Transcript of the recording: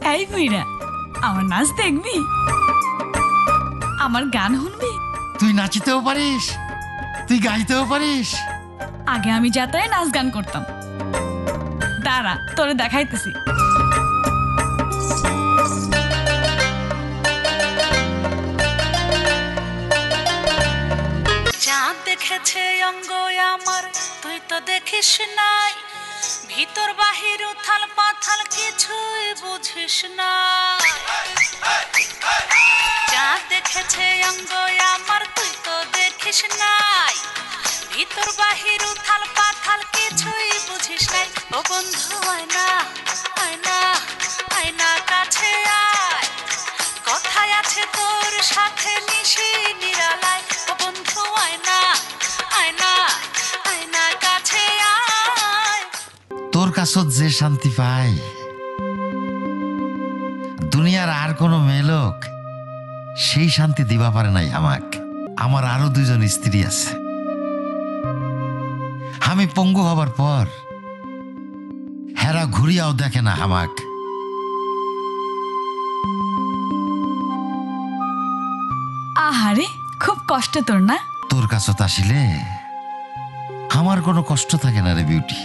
এই বুইরা, আমার নাচ দেখবি? আমার গান শুনবি? তুই নাচিতেও পারিস, তুই গাইতেও পারিস। আগে আমি যাত্রায় নাচ গান করতাম, দাঁড়া তোরে দেখাইতেছি। চাঁদ দেখেছে অঙ্গ আমার, তুই তো দেখিস নাই, ভিতর বাহির উথাল পাথাল কিছুই বুঝিস না। চাঁদ দেখেছে অঙ্গ আমার, তুই তো দেখিস নাই, ভিতর বাহির উথাল পাথাল কিছুই বুঝিস নাই। ও বন্ধু আয়না আয়না আয়না কাছে আয়, কথায় আছে তোর সাথে মিশি নিরালায়। ও বন্ধু আয়না আয়না আয়না কাছে আয়। তোর কাছত যে শান্তি পাই, দুনিয়ার আর কোনো মেয়েলোক সেই শান্তি দিবা পারে নাই আমাক। আমার আরো 2 জন স্ত্রী আছে। আমি পঙ্গু হবার পর হেরা ঘুরিয়াও দেখে না আমাক। আহারে, খুব কষ্ট তোর না? তোর কাছত আসিলে আমার কোনো কষ্ট থাকে না রে বিউটি।